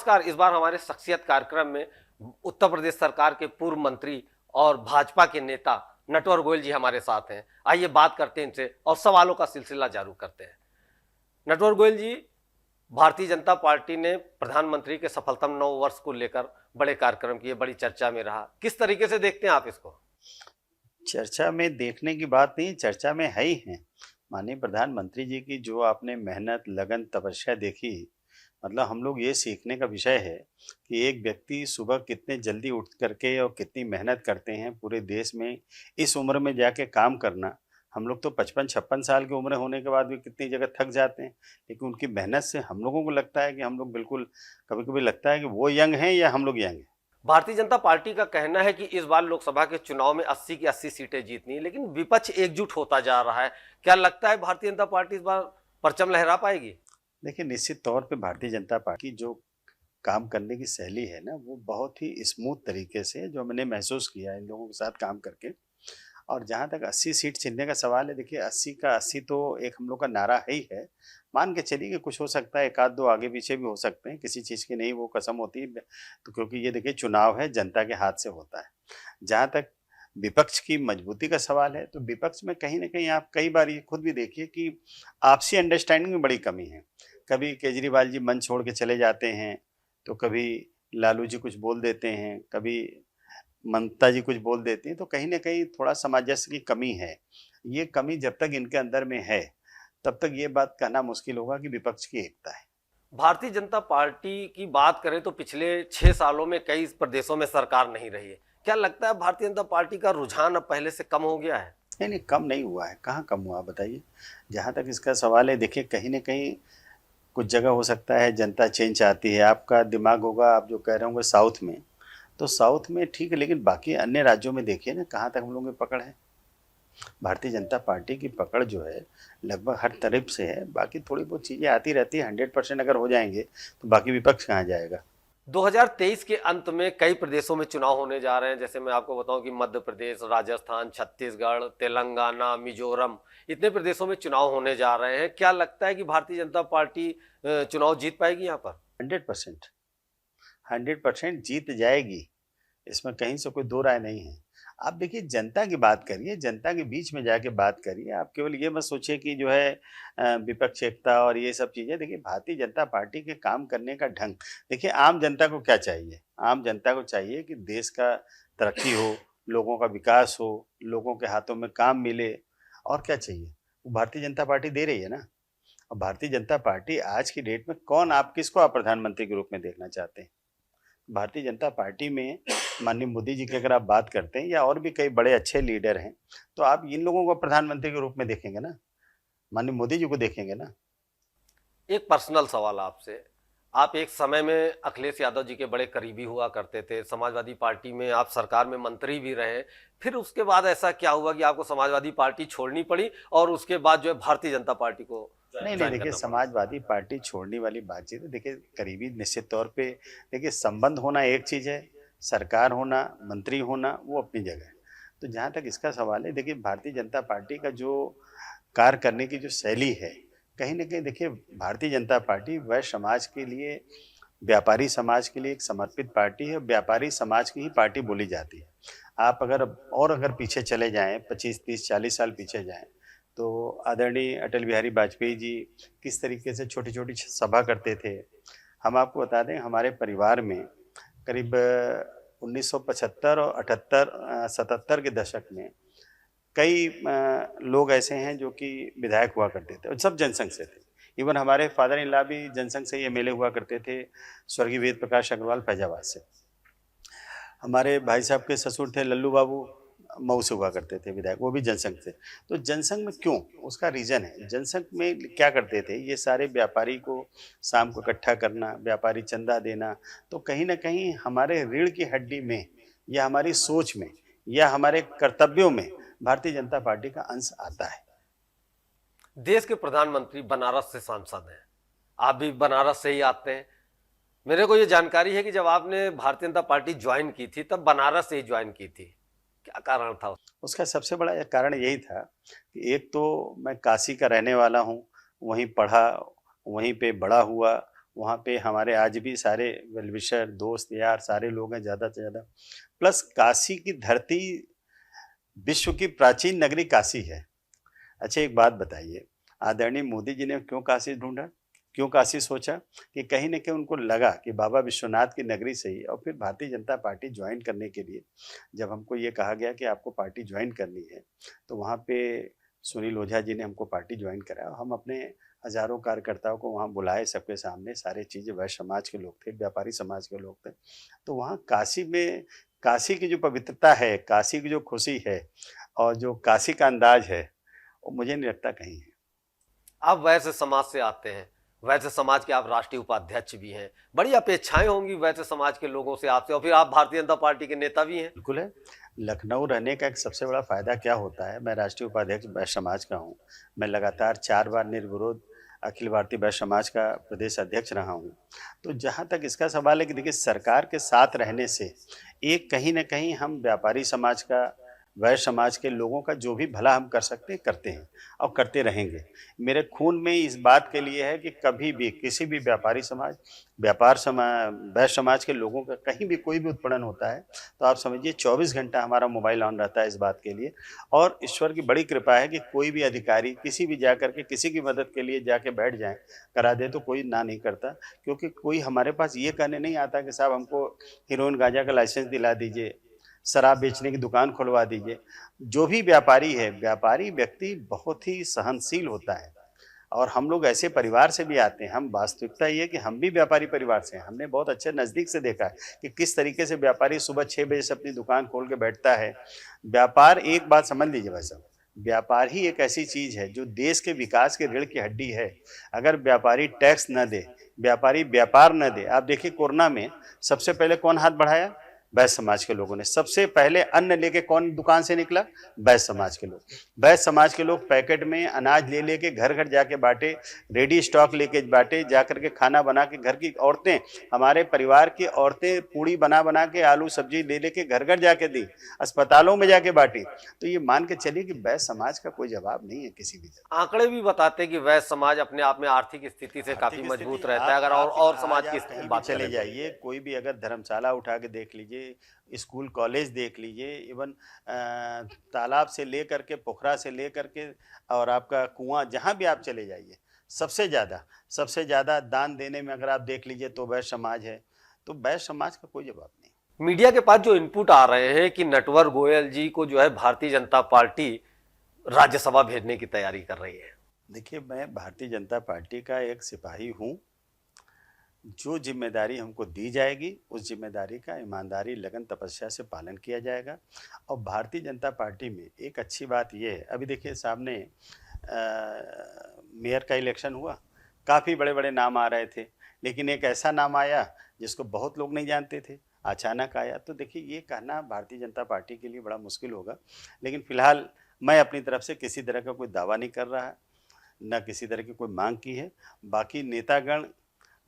नमस्कार। इस बार हमारे शख्सियत कार्यक्रम में उत्तर प्रदेश सरकार के पूर्व मंत्री और भाजपा के नेता नटवर गोयल जी हमारे साथ हैं। आइए बात करते हैं इनसे और सवालों का सिलसिला जारी करते हैं। नटवर गोयल जी, भारतीय जनता पार्टी ने प्रधानमंत्री के सफलतम 9 वर्ष को लेकर बड़े कार्यक्रम किए, बड़ी चर्चा में रहा। किस तरीके से देखते हैं आप इसको? चर्चा में देखने की बात नहीं, चर्चा में है ही है। माननीय प्रधानमंत्री जी की जो आपने मेहनत, लगन, तपस्या देखी, मतलब हम लोग ये सीखने का विषय है कि एक व्यक्ति सुबह कितने जल्दी उठ करके और कितनी मेहनत करते हैं पूरे देश में, इस उम्र में जाके काम करना। हम लोग तो 55-56 साल की उम्र होने के बाद भी कितनी जगह थक जाते हैं, लेकिन उनकी मेहनत से हम लोगों को लगता है कि हम लोग बिल्कुल, कभी-कभी लगता है कि वो यंग हैं या हम लोग यंग हैं। भारतीय जनता पार्टी का कहना है कि इस बार लोकसभा के चुनाव में 80 की 80 सीटें जीतनी है, लेकिन विपक्ष एकजुट होता जा रहा है। क्या लगता है भारतीय जनता पार्टी इस बार परचम लहरा पाएगी? देखिए, निश्चित तौर पे भारतीय जनता पार्टी की जो काम करने की शैली है ना, वो बहुत ही स्मूथ तरीके से, जो मैंने महसूस किया है इन लोगों के साथ काम करके। और जहाँ तक 80 सीट जीतने का सवाल है, देखिए 80 का 80 तो एक हम लोग का नारा है ही है। मान के चलिए कि कुछ हो सकता है, 1 आध 2 आगे पीछे भी हो सकते हैं, किसी चीज़ की नहीं वो कसम होती है। तो क्योंकि ये देखिए चुनाव है, जनता के हाथ से होता है। जहाँ तक विपक्ष की मजबूती का सवाल है, तो विपक्ष में कहीं न कहीं आप कई बार ये खुद भी देखिए कि आपसी अंडरस्टैंडिंग में बड़ी कमी है। कभी केजरीवाल जी मंच छोड़ के चले जाते हैं, तो कभी लालू जी कुछ बोल देते हैं, कभी ममता जी कुछ बोल देती हैं, तो कहीं न कहीं थोड़ा सामंजस्य की कमी है। ये कमी जब तक इनके अंदर में है, तब तक ये बात कहना मुश्किल होगा कि विपक्ष की एकता है। भारतीय जनता पार्टी की बात करें तो पिछले 6 सालों में कई प्रदेशों में सरकार नहीं रही है। क्या लगता है भारतीय जनता पार्टी का रुझान अब पहले से कम हो गया है? नहीं, नहीं, कम नहीं हुआ है। कहाँ कम हुआ बताइए? जहाँ तक इसका सवाल है, देखिए कहीं न कहीं कुछ जगह हो सकता है जनता चेंज चाहती है। आपका दिमाग होगा, आप जो कह रहे होंगे साउथ में, तो साउथ में ठीक है, लेकिन बाकी अन्य राज्यों में देखिए ना कहाँ तक हम लोगों की पकड़ है। भारतीय जनता पार्टी की पकड़ जो है लगभग हर तरफ से है। बाकी थोड़ी बहुत चीज़ें आती रहती है, 100% अगर हो जाएँगे तो बाकी विपक्ष कहाँ जाएगा। 2023 के अंत में कई प्रदेशों में चुनाव होने जा रहे हैं। जैसे मैं आपको बताऊं कि मध्य प्रदेश, राजस्थान, छत्तीसगढ़, तेलंगाना, मिजोरम, इतने प्रदेशों में चुनाव होने जा रहे हैं। क्या लगता है कि भारतीय जनता पार्टी चुनाव जीत पाएगी यहाँ पर? 100%, 100% जीत जाएगी, इसमें कहीं से कोई दो राय नहीं है। आप देखिए जनता की बात करिए, जनता के बीच में जाके बात करिए। आप केवल ये मत सोचिए कि जो है विपक्ष एकता और ये सब चीज़ें। देखिए भारतीय जनता पार्टी के काम करने का ढंग, देखिए आम जनता को क्या चाहिए? आम जनता को चाहिए कि देश का तरक्की हो, लोगों का विकास हो, लोगों के हाथों में काम मिले, और क्या चाहिए? वो भारतीय जनता पार्टी दे रही है ना। और भारतीय जनता पार्टी आज की डेट में आप किसको आप प्रधानमंत्री के रूप में देखना चाहते हैं? भारतीय जनता पार्टी में माननीय मोदी जी की अगर आप बात करते हैं, या और भी कई बड़े अच्छे लीडर हैं, तो आप इन लोगों को प्रधानमंत्री के रूप में देखेंगे ना, माननीय मोदी जी को देखेंगे ना। एक पर्सनल सवाल आपसे। आप एक समय में अखिलेश यादव जी के बड़े करीबी हुआ करते थे। समाजवादी पार्टी में आप सरकार में मंत्री भी रहे। फिर उसके बाद ऐसा क्या हुआ कि आपको समाजवादी पार्टी छोड़नी पड़ी और उसके बाद जो है भारतीय जनता पार्टी को नहीं, नहीं, ज्वाइन देखिए करना पड़ा? समाजवादी पार्टी छोड़ने वाली बातचीत है। देखिए करीबी निश्चित तौर पे, देखिए संबंध होना एक चीज़ है, सरकार होना, मंत्री होना वो अपनी जगह है। तो जहाँ तक इसका सवाल है, देखिए भारतीय जनता पार्टी का जो कार्य करने की जो शैली है, कहीं न कहीं देखिए भारतीय जनता पार्टी वैश्य समाज के लिए, व्यापारी समाज के लिए एक समर्पित पार्टी है। व्यापारी समाज की ही पार्टी बोली जाती है। आप अगर पीछे चले जाएँ, 25, 30, 40 साल पीछे जाएँ, तो आदरणीय अटल बिहारी वाजपेयी जी किस तरीके से छोटी-छोटी सभा करते थे। हम आपको बता दें, हमारे परिवार में करीब 1975 और 77 के दशक में कई लोग ऐसे हैं जो कि विधायक हुआ करते थे और सब जनसंघ से थे। इवन हमारे फादर इन लॉ भी जनसंघ से ही एमएलए हुआ करते थे, स्वर्गीय वेद प्रकाश अग्रवाल फैजाबाद से। हमारे भाई साहब के ससुर थे लल्लू बाबू, मऊ से हुआ करते थे विधायक, वो भी जनसंघ से। तो जनसंघ में क्यों? उसका रीज़न है। जनसंघ में क्या करते थे, ये सारे व्यापारी को शाम को इकट्ठा करना, व्यापारी चंदा देना, तो कहीं न कहीं हमारे रीढ़ की हड्डी में, या हमारी सोच में, या हमारे कर्तव्यों में भारतीय जनता पार्टी का अंश आता है। देश के प्रधानमंत्री बनारस से सांसद हैं। आप भी बनारस से ही आते हैं। मेरे को ये जानकारी है कि जब आपने भारतीय जनता पार्टी ज्वाइन की थी तब बनारस से ही ज्वाइन की थी। क्या कारण था? उसका सबसे बड़ा कारण यही था कि एक तो मैं काशी का रहने वाला हूँ, वहीं पढ़ा, वहीं पे बड़ा हुआ, वहाँ पे हमारे आज भी सारे वेलविशर दोस्त यार सारे लोग हैं ज़्यादा से ज़्यादा। प्लस काशी की धरती विश्व की प्राचीन नगरी काशी है। अच्छा एक बात बताइए, आदरणीय मोदी जी ने क्यों काशी ढूंढा, क्यों काशी सोचा? कि कहीं ना कहीं उनको लगा कि बाबा विश्वनाथ की नगरी से ही, और फिर भारतीय जनता पार्टी ज्वाइन करने के लिए जब हमको ये कहा गया कि आपको पार्टी ज्वाइन करनी है, तो वहाँ पे सुनील ओझा जी ने हमको पार्टी ज्वाइन कराया। हम अपने हजारों कार्यकर्ताओं को वहाँ बुलाए, सबके सामने सारे चीज़ें, वैश्य समाज के लोग थे, व्यापारी समाज के लोग थे। तो वहाँ काशी में, काशी की जो पवित्रता है, काशी की जो खुशी है और जो काशी का अंदाज है, वो मुझे नहीं लगता कहीं है। आप वैश्य समाज से आते हैं, वैश्य समाज के आप राष्ट्रीय उपाध्यक्ष भी हैं, बड़ी अपेक्षाएं होंगी वैश्य समाज के लोगों से आपसे, और फिर आप भारतीय जनता पार्टी के नेता भी हैं। बिल्कुल है। लखनऊ रहने का एक सबसे बड़ा फायदा क्या होता है, मैं राष्ट्रीय उपाध्यक्ष वैश्य समाज का हूँ। मैं लगातार 4 बार निर्विरोध अखिल भारतीय वैश्य समाज का प्रदेश अध्यक्ष रहा हूँ। तो जहाँ तक इसका सवाल है कि देखिए सरकार के साथ रहने से एक कहीं न कहीं हम व्यापारी समाज का, वैश्य समाज के लोगों का जो भी भला हम कर सकते हैं करते हैं और करते रहेंगे। मेरे खून में इस बात के लिए है कि कभी भी किसी भी व्यापारी समाज, वैश्य समाज के लोगों का कहीं भी कोई भी उत्पीड़न होता है तो आप समझिए 24 घंटा हमारा मोबाइल ऑन रहता है इस बात के लिए। और ईश्वर की बड़ी कृपा है कि कोई भी अधिकारी किसी भी जाकर के किसी की मदद के लिए जाके बैठ जाए, करा दे तो कोई ना नहीं करता। क्योंकि कोई हमारे पास ये कहने नहीं आता कि साहब हमको हेरोइन गांजा का लाइसेंस दिला दीजिए, शराब बेचने की दुकान खुलवा दीजिए। जो भी व्यापारी है, व्यापारी व्यक्ति बहुत ही सहनशील होता है और हम लोग ऐसे परिवार से भी आते हैं। हम वास्तविकता ये है कि हम भी व्यापारी परिवार से हैं। हमने बहुत अच्छे नज़दीक से देखा है कि किस तरीके से व्यापारी सुबह 6 बजे से अपनी दुकान खोल के बैठता है। व्यापार, एक बात समझ लीजिए भाई साहब, व्यापार ही एक ऐसी चीज़ है जो देश के विकास की रीढ़ की हड्डी है। अगर व्यापारी टैक्स न दे, व्यापारी व्यापार न दे, आप देखिए कोरोना में सबसे पहले कौन हाथ बढ़ाया? वैश्य समाज के लोगों ने। सबसे पहले अन्न लेके कौन दुकान से निकला? वैश्य समाज के लोग। वैश्य समाज के लोग पैकेट में अनाज ले लेके घर घर जाके बांटे, रेडी स्टॉक लेके बांटे, जाकर के खाना बना के, घर की औरतें, हमारे परिवार की औरतें पूड़ी बना बना के, आलू सब्जी ले लेके घर घर जाके दी, अस्पतालों में जाके बांटी। तो ये मान के चलिए कि वैश्य समाज का कोई जवाब नहीं है किसी भी जगह। आंकड़े भी बताते हैं कि वैश्य समाज अपने आप में आर्थिक स्थिति से काफी आर्थिक मजबूत स्थिति, रहता है, अगर आप और आज समाज आप की कहीं भी बात चले करें तो। जाइए, कोई भी अगर धर्मशाला उठा के देख लीजिए, स्कूल कॉलेज देख लीजिए, इवन तालाब से लेकर के, पोखरा से लेकर के, और आपका कुआं, जहाँ भी आप चले जाइए, सबसे ज़्यादा दान देने में अगर आप देख लीजिए तो वैश्य समाज है। तो वैश्य समाज का कोई जवाब नहीं। मीडिया के पास जो इनपुट आ रहे हैं कि नटवर गोयल जी को जो है भारतीय जनता पार्टी राज्यसभा भेजने की तैयारी कर रही है। देखिए, मैं भारतीय जनता पार्टी का एक सिपाही हूँ। जो जिम्मेदारी हमको दी जाएगी उस जिम्मेदारी का ईमानदारी, लगन, तपस्या से पालन किया जाएगा। और भारतीय जनता पार्टी में एक अच्छी बात यह है, अभी देखिए सामने मेयर का इलेक्शन हुआ, काफ़ी बड़े बड़े नाम आ रहे थे, लेकिन एक ऐसा नाम आया जिसको बहुत लोग नहीं जानते थे, अचानक आया। तो देखिए ये कहना भारतीय जनता पार्टी के लिए बड़ा मुश्किल होगा। लेकिन फिलहाल मैं अपनी तरफ से किसी तरह का कोई दावा नहीं कर रहा, न किसी तरह की कोई मांग की है। बाकी नेतागण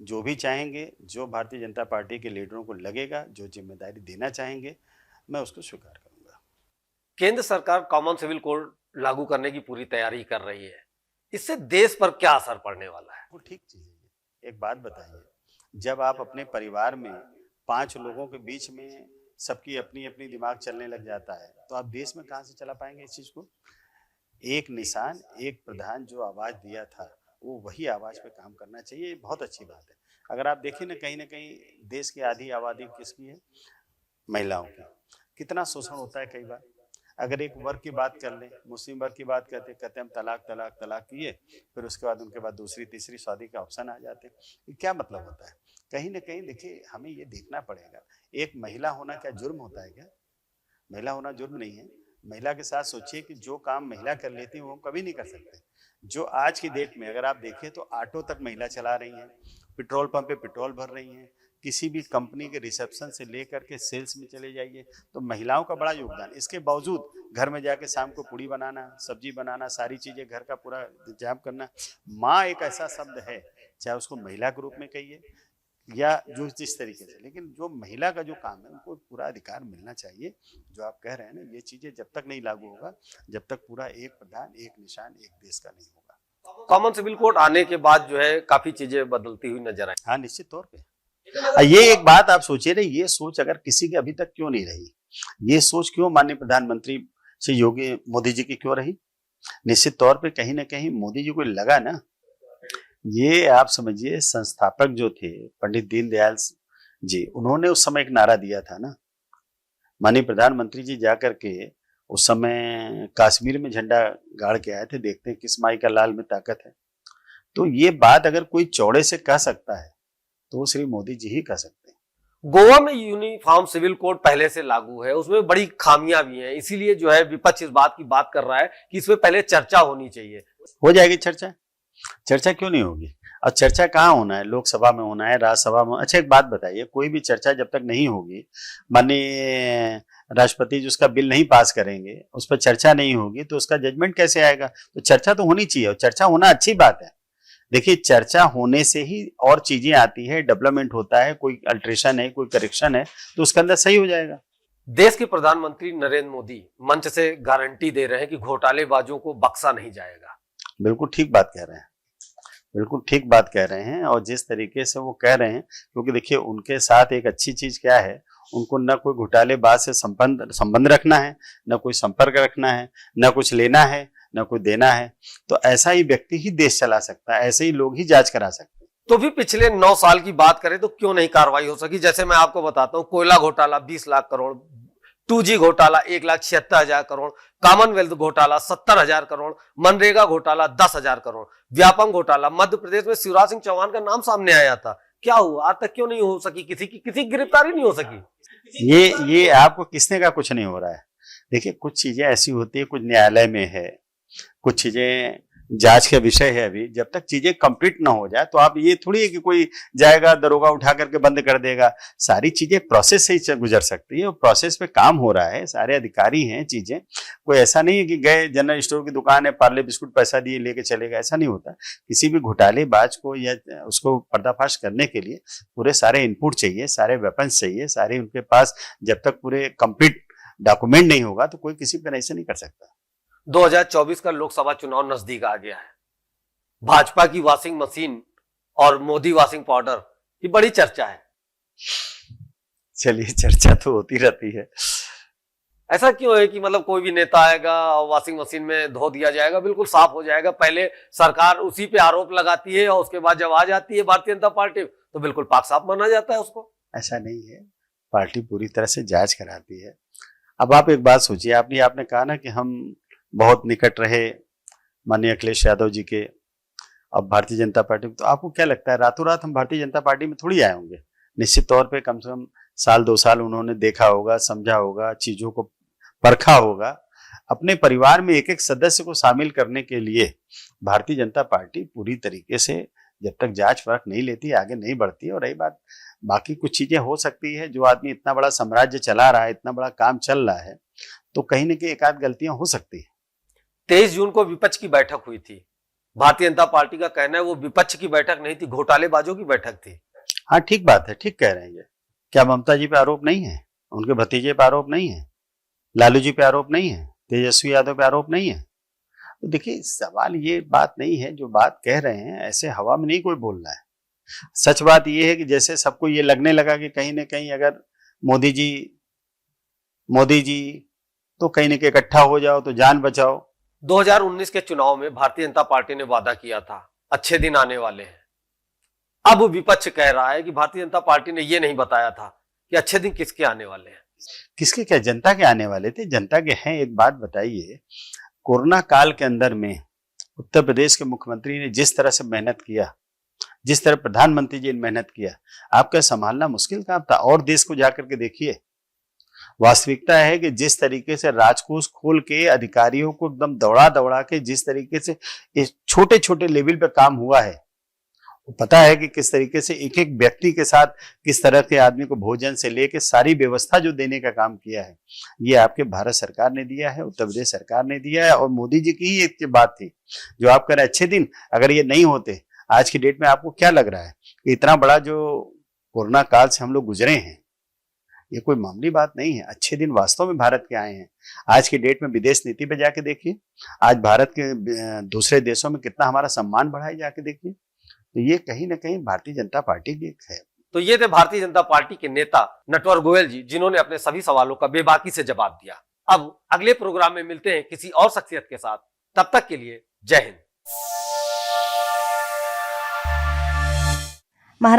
जो भी चाहेंगे, जो भारतीय जनता पार्टी के लीडरों को लगेगा, जो जिम्मेदारी देना चाहेंगे, मैं उसको स्वीकार करूंगा। केंद्र सरकार कॉमन सिविल कोड लागू करने की पूरी तैयारी कर रही है, इससे देश पर क्या असर पड़ने वाला है? वो ठीक चीज़ है ये। एक बात बताइए, जब आप अपने परिवार में 5 लोगों के बीच में सबकी अपनी अपनी दिमाग चलने लग जाता है, तो आप देश में कहाँ से चला पाएंगे इस चीज़ को? एक निशान, एक प्रधान जो आवाज़ दिया था, वो वही आवाज़ पे काम करना चाहिए। ये बहुत अच्छी बात है। अगर आप देखें ना कहीं देश की आधी आबादी किसकी है? महिलाओं की। कितना शोषण होता है कई बार। अगर एक वर्ग की बात कर लें, मुस्लिम वर्ग की बात कहते हम तलाक तलाक तलाक किए, फिर उसके बाद उनके बाद दूसरी तीसरी शादी का ऑप्शन आ जाते हैं। ये क्या मतलब होता है? कहीं ना कहीं देखिए हमें ये देखना पड़ेगा, एक महिला होना क्या जुर्म होता है क्या? महिला होना जुर्म नहीं है। महिला के साथ सोचिए कि जो काम महिला कर लेती है वो हम कभी नहीं कर सकते। जो आज की डेट में अगर आप देखें तो ऑटो तक महिला चला रही हैं, पेट्रोल पंप पे पेट्रोल भर रही हैं, किसी भी कंपनी के रिसेप्शन से लेकर के सेल्स में चले जाइए तो महिलाओं का बड़ा योगदान। इसके बावजूद घर में जाके शाम को पूड़ी बनाना, सब्जी बनाना, सारी चीजें घर का पूरा इंतजाम करना। माँ एक ऐसा शब्द है, चाहे उसको महिला के रूप में कहिए या जो जिस तरीके से, लेकिन जो महिला का जो काम है उनको पूरा अधिकार मिलना चाहिए। जो आप कह रहे हैं ना, ये चीजें जब तक नहीं लागू होगा, जब तक पूरा एक प्रधान एक निशान एक देश का नहीं होगा। कॉमन सिविल कोड आने के बाद जो है काफी चीजें बदलती हुई नजर आई। हाँ, निश्चित तौर पे। ये एक बात आप सोचिए ना, ये सोच अगर किसी की अभी तक क्यों नहीं रही, ये सोच क्यों माननीय प्रधानमंत्री श्री योगी मोदी जी की क्यों रही? निश्चित तौर पे कहीं ना कहीं मोदी जी को लगा ना, ये आप समझिए संस्थापक जो थे पंडित दीनदयाल जी, उन्होंने उस समय एक नारा दिया था ना, माननीय प्रधानमंत्री जी जाकर के उस समय कश्मीर में झंडा गाड़ के आए थे, देखते हैं किस माई का लाल में ताकत है। तो ये बात अगर कोई चौड़े से कह सकता है तो वो श्री मोदी जी ही कह सकते हैं। गोवा में यूनिफॉर्म सिविल कोड पहले से लागू है, उसमें बड़ी खामियां भी हैं, इसीलिए जो है विपक्ष इस बात की बात कर रहा है कि इसमें पहले चर्चा होनी चाहिए। हो जाएगी चर्चा, चर्चा क्यों नहीं होगी? और चर्चा कहाँ होना है? लोकसभा में होना है, राज्यसभा में। अच्छा एक बात बताइए, कोई भी चर्चा जब तक नहीं होगी, माननीय राष्ट्रपति जो उसका बिल नहीं पास करेंगे, उस पर चर्चा नहीं होगी, तो उसका जजमेंट कैसे आएगा? तो चर्चा तो होनी चाहिए, और चर्चा होना अच्छी बात है। देखिए चर्चा होने से ही और चीजें आती है, डेवलपमेंट होता है, कोई अल्ट्रेशन है, कोई करेक्शन है, तो उसके अंदर सही हो जाएगा। देश के प्रधानमंत्री नरेंद्र मोदी मंच से गारंटी दे रहे हैं कि घोटालेबाजों को बख्शा नहीं जाएगा। बिल्कुल ठीक बात कह रहे हैं, बिल्कुल ठीक बात कह रहे हैं। और जिस तरीके से वो कह रहे हैं, क्योंकि देखिए उनके साथ एक अच्छी चीज क्या है, उनको न कोई घोटालेबाज से संबंध रखना है, न कोई संपर्क रखना है, न कुछ लेना है, न कोई देना है। तो ऐसा ही व्यक्ति ही देश चला सकता है, ऐसे ही लोग ही जांच करा सकते हैं। तो भी पिछले 9 साल की बात करें तो क्यों नहीं कार्रवाई हो सकी? जैसे मैं आपको बताता हूं, कोयला घोटाला 20 लाख करोड़, 2G घोटाला 1,76,000 करोड़, कॉमनवेल्थ घोटाला 70,000 करोड़, मनरेगा घोटाला 10,000 करोड़, व्यापम घोटाला मध्य प्रदेश में शिवराज सिंह चौहान का नाम सामने आया था। क्या हुआ? आज तक क्यों नहीं हो सकी? किसी की गिरफ्तारी नहीं हो सकी। ये आपको किसने का कुछ नहीं हो रहा है? देखिए कुछ चीजें ऐसी होती है, कुछ न्यायालय में है, कुछ चीजें जांच का विषय है। अभी जब तक चीजें कंप्लीट ना हो जाए तो आप ये थोड़ी है कि कोई जाएगा दरोगा उठा करके बंद कर देगा। सारी चीजें प्रोसेस से ही गुजर सकती है, और प्रोसेस पे काम हो रहा है, सारे अधिकारी हैं। चीजें कोई ऐसा नहीं है कि गए जनरल स्टोर की दुकान है, पार्ले बिस्कुट पैसा दिए लेके चलेगा, ऐसा नहीं होता। किसी भी घोटालेबाज को या उसको पर्दाफाश करने के लिए पूरे सारे इनपुट चाहिए, सारे वेपन्स चाहिए, सारे उनके पास। जब तक पूरे कंप्लीट डॉक्यूमेंट नहीं होगा तो कोई किसी पर ऐसे नहीं कर सकता। 2024 का लोकसभा चुनाव नजदीक आ गया है। भाजपा की वॉशिंग मशीन और मोदी वॉशिंग पाउडर की बड़ी चर्चा है। चलिए चर्चा तो होती रहती है। ऐसा क्यों है कि मतलब कोई भी नेता आएगा और वॉशिंग मशीन में धो दिया जाएगा, बिल्कुल साफ हो जाएगा। पहले सरकार उसी पे आरोप लगाती है और उसके बाद जब आ जाती है भारतीय जनता पार्टी तो बिल्कुल पाक साफ माना जाता है उसको। ऐसा नहीं है, पार्टी पूरी तरह से जांच कराती है। अब आप एक बात सोचिए, आपने कहा ना कि हम बहुत निकट रहे माननीय अखिलेश यादव जी के, अब भारतीय जनता पार्टी, तो आपको क्या लगता है रातों रात हम भारतीय जनता पार्टी में थोड़ी आए होंगे? निश्चित तौर पे कम से कम साल 2 साल उन्होंने देखा होगा, समझा होगा, चीजों को परखा होगा। अपने परिवार में एक एक सदस्य को शामिल करने के लिए भारतीय जनता पार्टी पूरी तरीके से जब तक जांच परख नहीं लेती आगे नहीं बढ़ती। और रही बात बाकी कुछ चीजें हो सकती है, जो आदमी इतना बड़ा साम्राज्य चला रहा है, इतना बड़ा काम चल रहा है, तो कहीं ना कहीं एक आध गलतियां हो सकती है। 23 जून को विपक्ष की बैठक हुई थी। भारतीय जनता पार्टी का कहना है वो विपक्ष की बैठक नहीं थी, घोटालेबाजों की बैठक थी। हाँ ठीक बात है, ठीक कह रहे हैं। ये क्या ममता जी पे आरोप नहीं है? उनके भतीजे पे आरोप नहीं है? लालू जी पे आरोप नहीं है? तेजस्वी यादव पे आरोप नहीं है? तो देखिए सवाल ये बात नहीं है, जो बात कह रहे हैं ऐसे हवा में नहीं कोई बोल रहा है। सच बात ये है कि जैसे सबको ये लगने लगा कि कहीं ना कहीं अगर मोदी जी तो कहीं ना कहीं इकट्ठा हो जाओ तो जान बचाओ। 2019 के चुनाव में भारतीय जनता पार्टी ने वादा किया था अच्छे दिन आने वाले हैं। अब विपक्ष कह रहा है कि भारतीय जनता पार्टी ने यह नहीं बताया था कि अच्छे दिन किसके आने वाले हैं। किसके क्या? जनता के आने वाले थे, जनता के हैं। एक बात बताइए, कोरोना काल के अंदर में उत्तर प्रदेश के मुख्यमंत्री ने जिस तरह से मेहनत किया, जिस तरह प्रधानमंत्री जी ने मेहनत किया, आपका संभालना मुश्किल काम था। और देश को जाकर के देखिए, वास्तविकता है कि जिस तरीके से राजकोष खोल के अधिकारियों को एकदम दौड़ा के जिस तरीके से इस छोटे छोटे लेवल पे काम हुआ है, पता है कि किस तरीके से एक एक व्यक्ति के साथ किस तरह के आदमी को भोजन से लेके सारी व्यवस्था जो देने का काम किया है, ये आपके भारत सरकार ने दिया है, उत्तर प्रदेश सरकार ने दिया है। और मोदी जी की ही एक बात थी जो आप कह रहे अच्छे दिन, अगर ये नहीं होते आज की डेट में आपको क्या लग रहा है कि इतना बड़ा जो कोरोना काल से हम लोग गुजरे हैं, ये कोई मामूली बात नहीं है। अच्छे दिन वास्तव में भारत के आए हैं। आज की डेट में विदेश नीति पे जाके देखिए, आज भारत के दूसरे देशों में कितना हमारा सम्मान बढ़ा है, जाके देखिए। तो ये कहीं ना कहीं भारतीय जनता पार्टी की एक है। तो ये थे भारतीय जनता पार्टी के नेता नटवर गोयल जी, जिन्होंने अपने सभी सवालों का बेबाकी से जवाब दिया। अब अगले प्रोग्राम में मिलते हैं किसी और शख्सियत के साथ। तब तक के लिए जय हिंद।